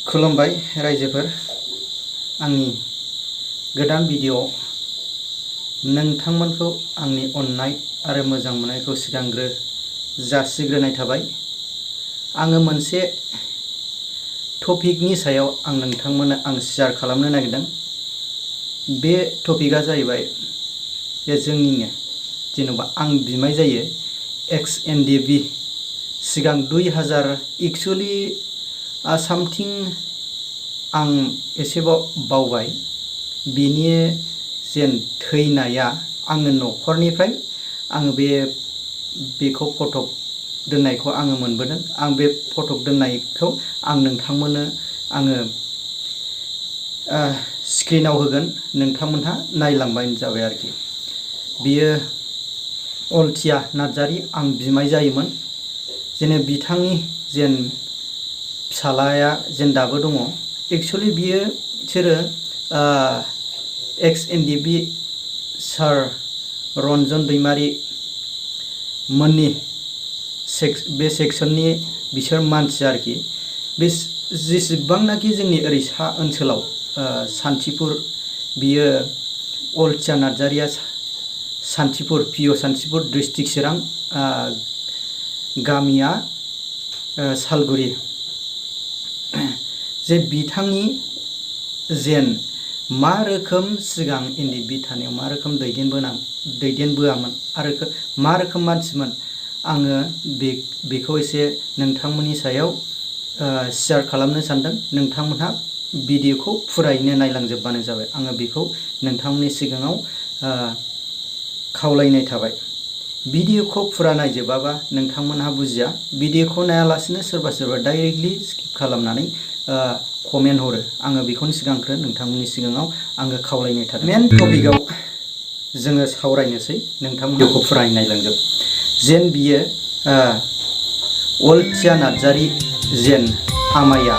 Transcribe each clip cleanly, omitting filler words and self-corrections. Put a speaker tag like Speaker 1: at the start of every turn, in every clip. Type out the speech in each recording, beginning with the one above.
Speaker 1: खुलुमबाय रायजोफोर, आंनि गोदान भिडिअ नोंथांमोनखौ आंनि अननाय आरो मोजां मोननायखौ सिगांग्रो जासिग्रोनाय थाबाय। आङो मोनसे टपिकनि सायाव नोंथांमोननो शेयार खालामनो नागिरदों। बे टपिकआ जाहैबाय जोंनिनो जेनेबा आं बिमाय जायो एक्स एनडिएफबि सिगां 2000 एक्चुअली सामथिं आं एसे बावबाय। बिनि जेन थैनाया आङो न'खरनिफ्राय आङो बेखौ फटक दोननायखौ आङो मोनबोदों। आं बे फटक दोननायखौ आं नोंथांमोननो आङो स्क्रिनाव होगोन, नोंथांमोनहा नायलांबानो जाबाय आरोखि। बियो अलथिया नार्जारी, आं बिमाय जायोमोन। जेन बिथांनि जेन फिसालाया जेन दाबो दङ। एक्चुअली बियो बिसोरो एक्स एनडिएफबि सार रन्जन दैमारि मोननि बे सेक्सननि बिसोर मानसि आरोखि। बे जेसेबांनाखि जोंनि ओरै सा ओनसोलाव शान्तिपुर, बियो अलथिया नार्जारिया शान्तिपुर, पिअ शान्तिपुर, डिस्ट्रिक्ट चिरां, गामिया सालगुरि। जे बिथांनि जेन मा रोखोम सिगां एनडिएफबि थानायाव मा रोखोम दैदेनबोआमोन आरो मा रोखोम मानसिमोन, आङो बेखौ एसे नोंथांमोननि सायाव शेयार खालामनो सानदों। नोंथांमोनहा भिडिअखौ फुरायैनो नायलांजोबबानो जाबाय। आङो बेखौ नोंथांमोननि सिगाङाव खावलायनाय थाबाय। भिडिअखौ फुरा नायजोबाबा नोंथांमोनहा बुजिया। भिडिअखौ नायालासिनो सोरबा डाइरेक्टलि स्किप खालामनानै कमेन्ट हरो। आङो बेखौनो सिगांग्रो नोंथांमोननि सिगाङाव आङो खावलायनाय थादों। मेन टपिकआव जोङो सावरायनोसै, नोंथांमोनहा भिडिअखौ फुरायै नायलांजोब। जेन बियो अलथिया नार्जारी जेन आमाया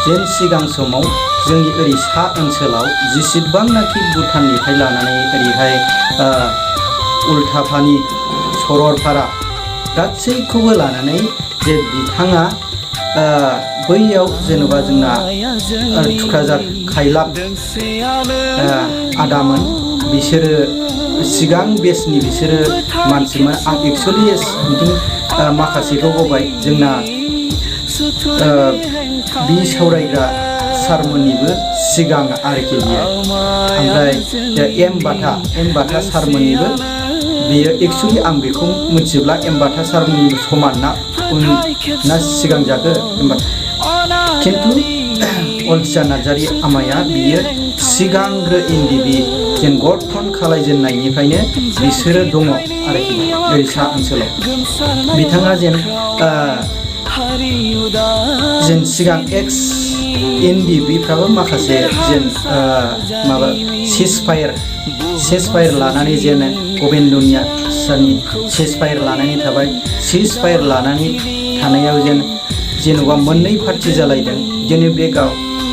Speaker 1: जेन सिगां समाव जोंनि ओरै सा ओनसोलाव जेसेबांनाखि भुटाननिफ्राय लानानै ओरैहाय उल्थापानि, सरलपारा गासैखौबो लानानै जे बिथाङा बैयाव जेनेबा जोंना थुक्राझार खायलाब आदामोन, बिसोरो सिगां बेसनि बिसोरो मानसिमोन। आं एक्चुअलि सामथिं माखासेखौ बावबाय। जोंना बि सावरायग्रा सारमोननिबो सिगां आरोखि बियो। ओमफ्राय एम बाथा सारमोननिबो बेयो एक्चुअलि आं बेखौ मिथियोब्ला एम बाथा सारमोननिबो समान ना सिगां जाखो खिन्थु अलथिया नार्जारी आमाया बियो सिगांग्रो एनडिएफबि जेन गठन खालायजेननायनिफ्रायनो बिसोरो दङ आरोखि ओरै सा ओनसोलाव। बिथाङा जेन सिगां एक्स एनडिएफबिफ्राबो माखासे जेन माबा सेसफायार लानानै जेन गबिन्दनिया सारनि सेसफायार लानानै थाबाय। सेसफायार लानानै थानायाव जेन'बा मोननै पार्टि जालायदों। जेन बे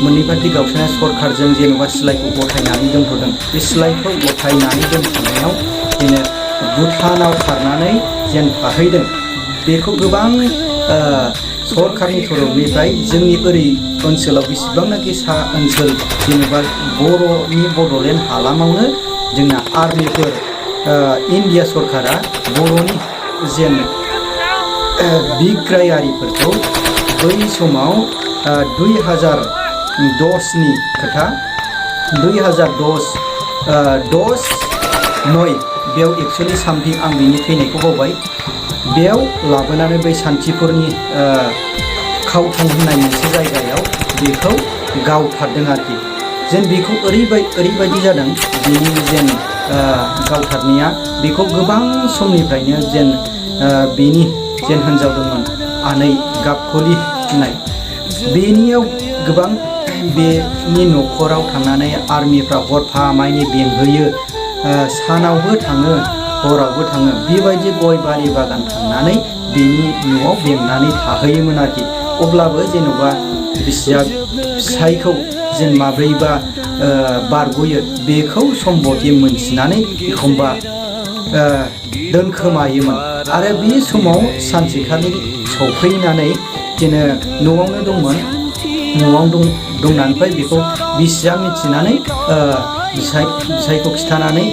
Speaker 1: मोननै पार्टि गावस्रानाय सरखारजों जेन'बा सिलाइखौ गथायनानै दोनथ'दों। बे सिलाइखौ गथायनानै दोनथ'नायाव जेन भुटानाव खारनानै जेन थाहैदों। बेखौ गोबां सरखारनि तरफनिफ्राय जोंनि ओरै ओनसोलाव बेसेबांनाखि सा ओनसोल जेनेबा बर'नि बड'लेण्ड हालामावनो जोंना आर्मिफोर, इन्डिया सरकारा बर'नि जेन बिग्रायारिफोरखौ बै समाव 2010नि खोथा, 2010-9 बेयाव एक्चुअलि सामथिं आं बिनि थैनायखौ बावबाय। बेयाव लाबोनानै बै शान्तिपुरनि खावथं होननाय मोनसे जायगायाव बेखौ गावथारदों आरोखि। जेन बेखौ ओरैबायदि जादों, बिनि जेन गावथारनाया बेखौ गोबां समनिफ्रायनो जेन बेनि जेन हिनजाव दंमोन आनै गाबखलि होननाय, बेनियाव गोबां बेनि न'खराव थांनानै आर्मिफ्रा हरफामानि बेंहैयो, सानावबो थाङो हरावबो थाङो। बेबायदि गय बारि बागान थांनानै बेनि न'आव बेंनानै थाहैयोमोन आरोखि। अब्लाबो जेन'बा फिसायखौ जेन माब्रैबा बारग'यो बेखौ सम्बति मोनथिनानै एखमबा दोनखोमायोमोन। आरो बे समाव सानसेखालि सौफैनानै जेन न'आवनो दंमोन न'आव दंनानैफ्राय बेखौ बिसिया मिथिनानै बिसायखौ खिथानानै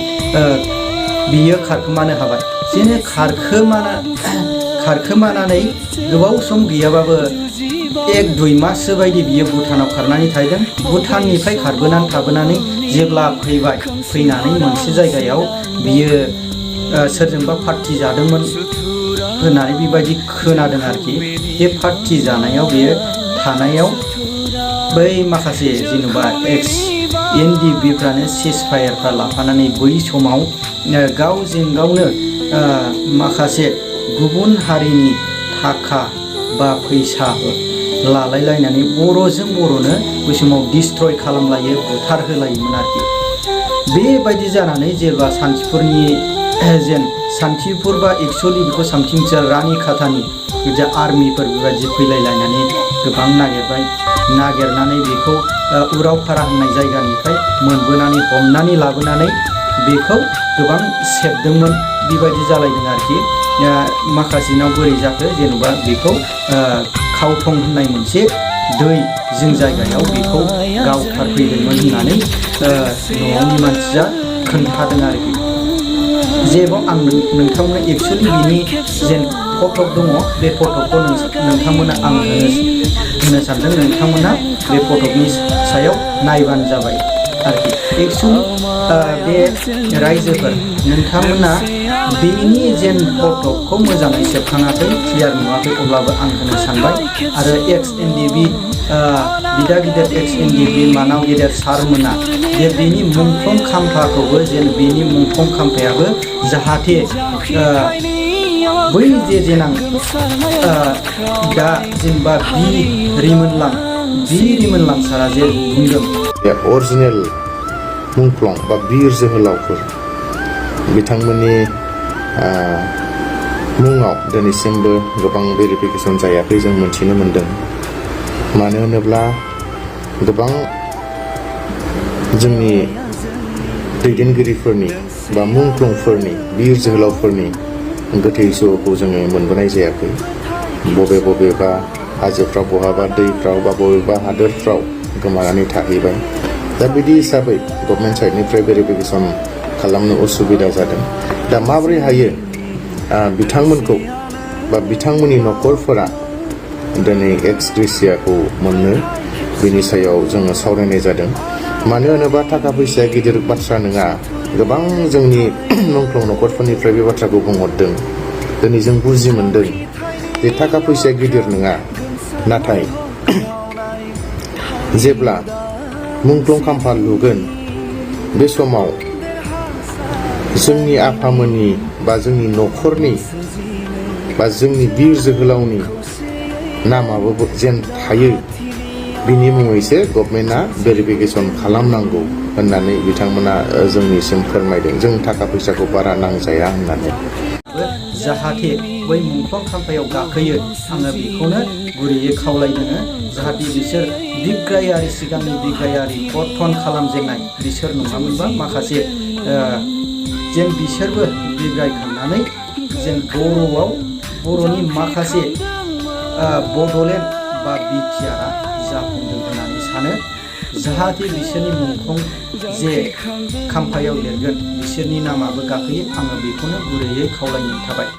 Speaker 1: बियो खारखोमानो हाबाय। जेने खारखोमानानै गोबाव सम गैयाबाबो 1-2 माससो बायदि बियो भुटानाव खारनानै थाहैदों। भुटाननिफ्राय थाबोनानै जेब्ला फैनानै मोनसे जायगायाव बियो सोरजोंबा पार्टि जादोंमोन होननानै बेबायदि खोनादों आरोखि। बे पार्टि जानायाव बियो थानायाव बै माखासे जेनेबा एक्स NDFBफ्रानो सेसफायारफ्रा लाफानानै बै समाव गावजों गावनो माखासे गुबुन हारिनि थाखा बा फैसा लालायलायनानै बर'जों बर'नो बै समाव डिस्ट्रय खालामलायो, बुथारहोलायोमोन आरोखि। बेबायदि जानानै जेब्ला शान्तिपुर बा एक्सुवेलि बेखौ सामथिंसा रानिखातानि जा आर्मिफोर बेबायदि फैलायलायनानै गोबां नागिरनानै बेखौ उरावपारा होननाय जायगानिफ्राय हमनानै लाबोनानै बेखौ गोबां सेबदोंमोन। बेबायदि जालायदों आरोखि। माखासेनाव बोरै जाखो जेनेबा बेखौ खावथं होननाय मोनसे दै जों जायगायाव बेखौ गावथारफैदोंमोन होननानै न'नि मानसिया खोन्थादों आरोखि। जेबाव आं नोंथांमोननो एक्सुवेलि बिनि जेन फटक दङ बे फटकखौ नोंथांमोना आं होनो सानदों। नोंथांमोना बे फटकनि सायाव नायबानो जाबाय आरोखि। एक्सुवेलि बे रायजोफोर नोंथांमोना बेनि जेन फटकखौ मोजाङै सेबखाङाखै, क्लियार नुवाखै, अब्लाबो आं होनो सानबाय। आरो एक्स NDFB बिदा गिदिर एक्स NDFB मानाव गेदेर सारमोना बेनि मुंख्लं खाम्फाखौबो जेन बेनि मुंख्लं खाम्फायाबो जाहाथे बै जेनां दा जेनेबा बि रिमोनलां सारा जे बुंदों
Speaker 2: अरिजिनेल मुंख्लं बा बिर जोहोलावफोर बिथांमोननि मुङाव दिनैसिमबो गोबां भेरिफिकेसन जायाखै जों मोनथिनो मोन्दों। मानो होनोब्ला गोबां जोंनि दैदेनगिरिफोरनि बा मुंख्लंफोरनि बिर जोहोलावफोरनि गोथै सह'खौ जोङो मोनबोनाय जायाखै। बबेबा हाजोफ्राव, बहाबा दैफ्राव बा बबेबा हादोरफ्राव गोमानानै थाहैबाय। दा बिदि हिसाबै गभर्नमेन्ट साइडनिफ्राय भेरिफिकेसन खालामनो उसुबिदा जादों। दा माबोरै हायो बिथांमोनखौ बा बिथांमोननि न'खरफोरा दिनै एक्स ग्रेसियाखौ मोननो, बिनि सायाव जोङो सावरायनाय जादों। मानो होनोबा थाखा फैसाया गिदिर बाथ्रा नङा। गोबां जोंनि मुंख्लं न'खरफोरनिफ्राय बे बाथ्राखौ बुंहरदों। दिनै जों बुजि मोन्दों जे थाखा फैसाया गिदिर नङा, नाथाय जेब्ला मुंख्लं खाम्फा लुगोन बे समाव जोंनि आफामोननि बा जोंनि न'खरनि बा जोंनि बिर जोहोलावनि नामाबो जेन थायो, बिनि मुङैसो गभर्नमेन्टआ भेरिफिकेसन खालामनांगौ होननानै बिथांमोना जोंनिसिम फोरमायदों। जों थाखा फैसाखौ बारा नांजाया होननानै।
Speaker 1: जाहाथे बै मुंख्लं खाम्फायाव गाखोयो, आङो बेखौनो गुरैयै खावलायदों। जाहाथे बिसोर बिग्रायारि सिगांनि बिग्रायारि गठन खालामजेननाय बिसोर नङामोनबा माखासे जेन बिसोरबो बिग्रायखांनानै जेन बर'नि माखासे बड'लेण्ड बा बिटिआरआ जाफुंदों होननानै सानो। जाहाथे बिसोरनि मुंख्लं जे खाम्फायाव लिरगोन बिसोरनि नामाबो गाखोयो, आङो बेखौनो गुरैयै खावलायनाय थाबाय।